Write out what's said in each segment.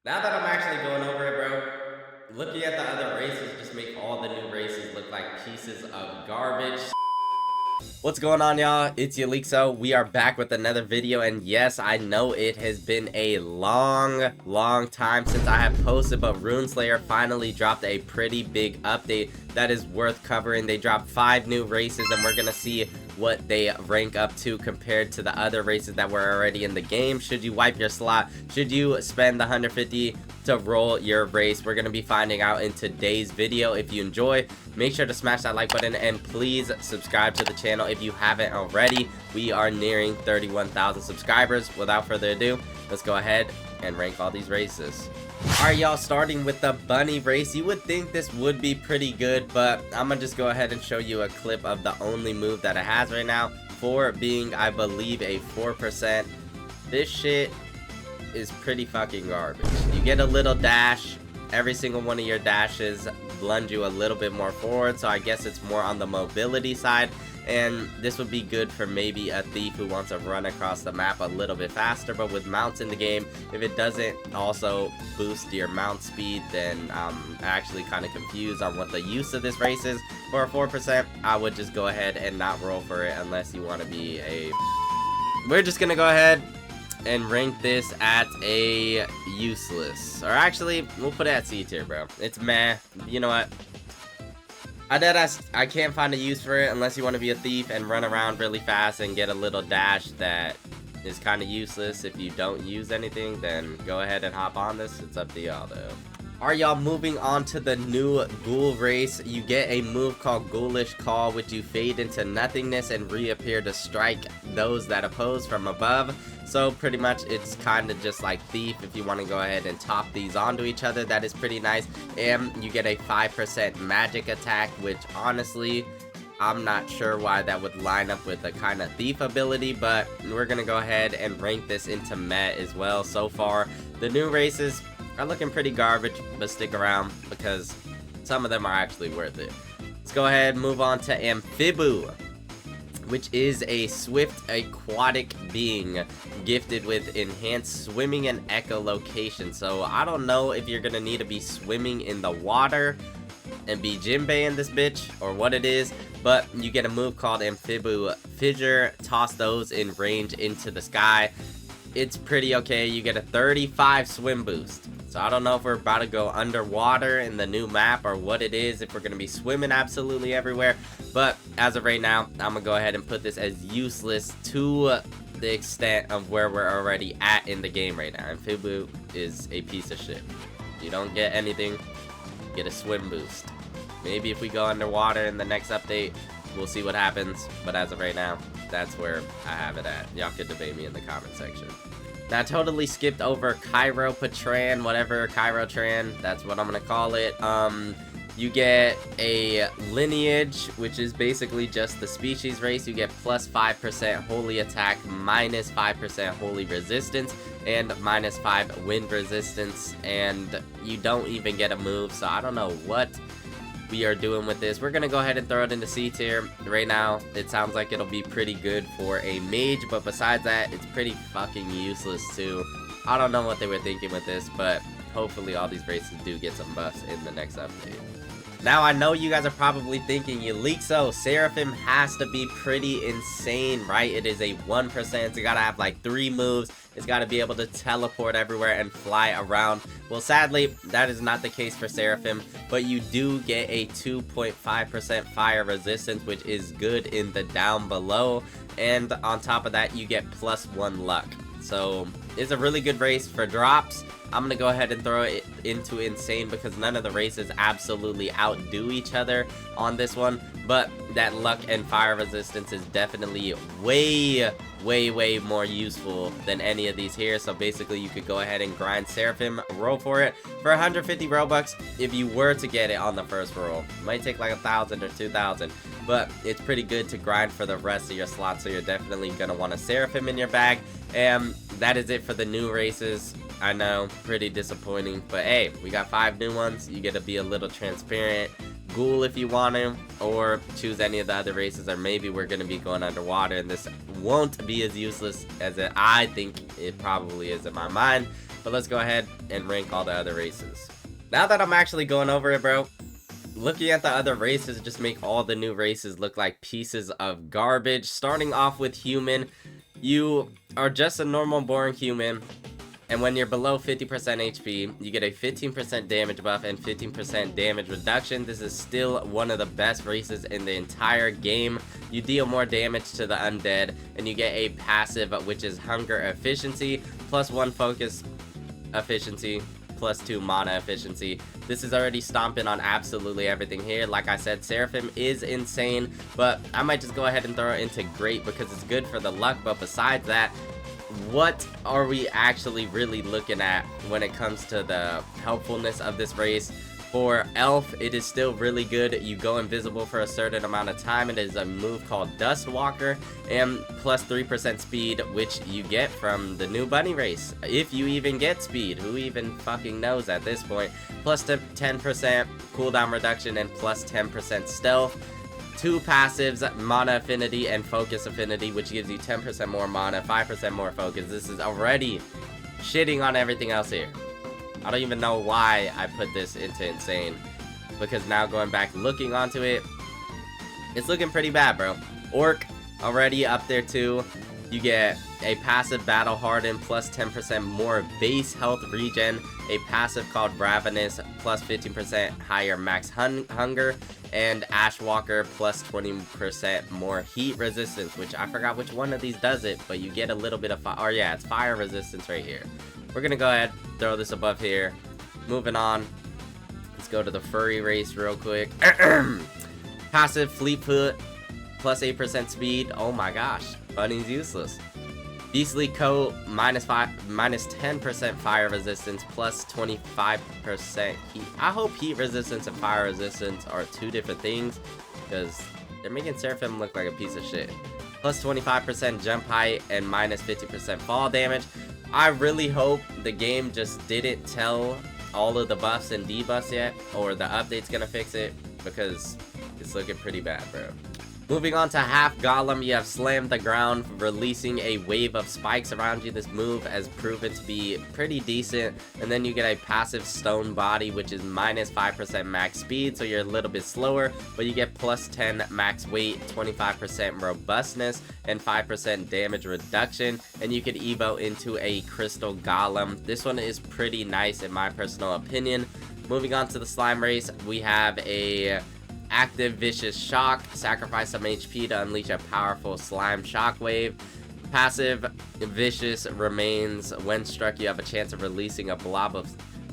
Now that I'm actually going over it, bro, looking at the other races just make all the new races look like pieces of garbage. What's going on, y'all? It's Yelixo. We are back with another video, and yes, I know it has been a long time since I have posted, but RuneSlayer finally dropped a pretty big update that is worth covering. They dropped 5 new races, and we're gonna see what they rank up to compared to the other races that were already in the game. Should you wipe your slot? Should you spend the 150 to roll your race? We're gonna be finding out in today's video. If you enjoy, make sure to smash that like button and please subscribe to the channel if you haven't already. We are nearing 31,000 subscribers. Without further ado, let's go ahead and rank all these races. Alright, y'all, starting with the bunny race. You would think this would be pretty good, but I'm gonna just go ahead and show you a clip of the only move that it has right now, for being, I believe, a 4%. This shit is pretty fucking garbage. You get a little dash. Every single one of your dashes blend you a little bit more forward, so I guess it's more on the mobility side, and this would be good for maybe a thief who wants to run across the map a little bit faster. But with mounts in the game, if it doesn't also boost your mount speed, then I'm actually kind of confused on what the use of this race is. For a 4%, I would just go ahead and not roll for it unless you want to be a... We're just gonna go ahead and rank this at a useless, or actually we'll put it at C tier, bro. It's meh. You know what, I can't find a use for it unless you want to be a thief and run around really fast and get a little dash that is kind of useless. If you don't use anything, then go ahead and hop on this. It's up to y'all though. Alright, y'all, moving on to the new Ghoul race. You get a move called Ghoulish Call, which you fade into nothingness and reappear to strike those that oppose from above. So pretty much it's kind of just like Thief if you want to go ahead and top these onto each other. That is pretty nice. And you get a 5% magic attack, which honestly, I'm not sure why that would line up with the kind of Thief ability, but we're going to go ahead and rank this into Meh as well. So far, the new races are looking pretty garbage, but stick around because some of them are actually worth it. Let's go ahead and move on to Amphibu, which is a swift aquatic being gifted with enhanced swimming and echolocation. So I don't know if you're gonna need to be swimming in the water and be Jinbei in this bitch or what it is, but you get a move called Amphibu Fissure. Toss those in range into the sky. It's pretty okay. You get a 35 swim boost. So I don't know if we're about to go underwater in the new map or what it is, if we're going to be swimming absolutely everywhere. But as of right now, I'm going to go ahead and put this as useless to the extent of where we're already at in the game right now. Amphibu is a piece of shit. You don't get anything, you get a swim boost. Maybe if we go underwater in the next update, we'll see what happens. But as of right now, that's where I have it at. Y'all could debate me in the comment section. Now, I totally skipped over Chiroptran, whatever, Chiroptran, that's what I'm gonna call it. You get a lineage, which is basically just the species race. You get plus 5% holy attack, minus 5% holy resistance, and minus 5 wind resistance, and you don't even get a move, so I don't know what we are doing with this. We're gonna go ahead and throw it into C tier. Right now, it sounds like it'll be pretty good for a mage, but besides that, it's pretty fucking useless too. I don't know what they were thinking with this, but hopefully all these races do get some buffs in the next update. Now, I know you guys are probably thinking, Yelixo, Seraphim has to be pretty insane, right? It is a 1%, it's gotta have like 3 moves, it's gotta be able to teleport everywhere and fly around. Well, sadly, that is not the case for Seraphim, but you do get a 2.5% fire resistance, which is good in the down below, and on top of that, you get plus 1 luck. So, it's a really good race for drops. I'm going to go ahead and throw it into Insane because none of the races absolutely outdo each other on this one. But that luck and fire resistance is definitely way more useful than any of these here. So basically you could go ahead and grind Seraphim, roll for it for 150 Robux if you were to get it on the first roll. It might take like 1,000 or 2,000, but it's pretty good to grind for the rest of your slots. So you're definitely going to want a Seraphim in your bag. And that is it for the new races. I know, pretty disappointing, but hey, we got 5 new ones. You get to be a little transparent. Ghoul if you want to, or choose any of the other races, or maybe we're going to be going underwater and this won't be as useless as I think it probably is in my mind. But let's go ahead and rank all the other races. Now that I'm actually going over it, bro, looking at the other races just make all the new races look like pieces of garbage. Starting off with human, you are just a normal boring human, and when you're below 50% HP, you get a 15% damage buff and 15% damage reduction. This is still one of the best races in the entire game. You deal more damage to the undead, and you get a passive, which is hunger efficiency, +1 focus efficiency, +2 mana efficiency. This is already stomping on absolutely everything here. Like I said, Seraphim is insane, but I might just go ahead and throw it into great because it's good for the luck. But besides that, what are we actually really looking at when it comes to the helpfulness of this race? For Elf, it is still really good. You go invisible for a certain amount of time. It is a move called Dust Walker, and +3% speed, which you get from the new bunny race. If you even get speed, who even fucking knows at this point? +10% cooldown reduction and +10% stealth. 2 passives, mana affinity and focus affinity, which gives you 10% more mana, 5% more focus. This is already shitting on everything else here. I don't even know why I put this into insane, because now going back looking onto it, it's looking pretty bad, bro. Orc already up there too. You get a passive battle hardened, +10% more base health regen, a passive called Ravenous, +15% higher max hunger, and Ashwalker, +20% more heat resistance, which I forgot which one of these does it, but you get a little bit of fire. Oh yeah, it's fire resistance right here. We're gonna go ahead, throw this above here. Moving on, let's go to the furry race real quick. Passive Fleetfoot, +8% speed. Oh my gosh, bunny's useless. Beastly Coat, -10% fire resistance, +25% heat. I hope heat resistance and fire resistance are 2 different things, because they're making Seraphim look like a piece of shit. +25% jump height and -50% fall damage. I really hope the game just didn't tell all of the buffs and debuffs yet, or the update's gonna fix it, because it's looking pretty bad, bro. Moving on to half golem, you have slammed the ground, releasing a wave of spikes around you. This move has proven to be pretty decent. And then you get a passive stone body, which is -5% max speed, so you're a little bit slower, but you get +10 max weight, 25% robustness, and 5% damage reduction. And you could evo into a crystal golem. This one is pretty nice in my personal opinion. Moving on to the slime race, we have a active vicious shock. Sacrifice some HP to unleash a powerful slime shockwave. Passive vicious remains. When struck, you have a chance of releasing a blob of...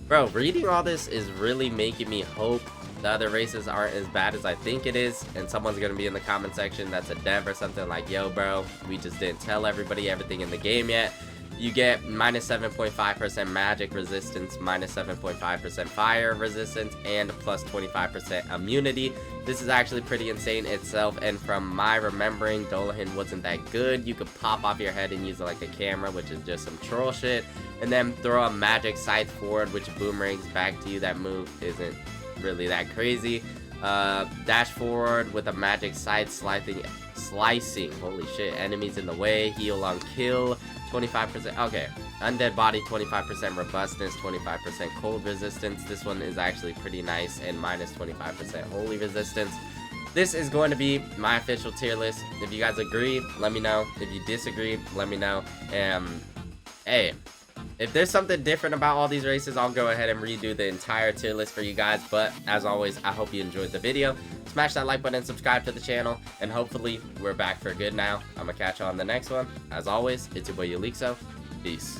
Bro, reading all this is really making me hope the other races aren't as bad as I think it is, and someone's gonna be in the comment section that's a dev or something like, yo bro, we just didn't tell everybody everything in the game yet. You get -7.5% magic resistance, -7.5% fire resistance, and +25% immunity. This is actually pretty insane itself, and from my remembering, Dolahan wasn't that good. You could pop off your head and use it like a camera, which is just some troll shit, and then throw a magic scythe forward, which boomerangs back to you. That move isn't really that crazy. Dash forward with a magic scythe slicing, holy shit, enemies in the way. Heal on kill, 25%, okay. Undead body, 25% robustness, 25% cold resistance. This one is actually pretty nice, and -25% holy resistance. This is going to be my official tier list. If you guys agree, let me know. If you disagree, let me know. Hey, if there's something different about all these races, I'll go ahead and redo the entire tier list for you guys. But as always, I hope you enjoyed the video. Smash that like button and subscribe to the channel, and hopefully we're back for good now. I'm gonna catch you on the next one. As always, it's your boy Yelixo. Peace.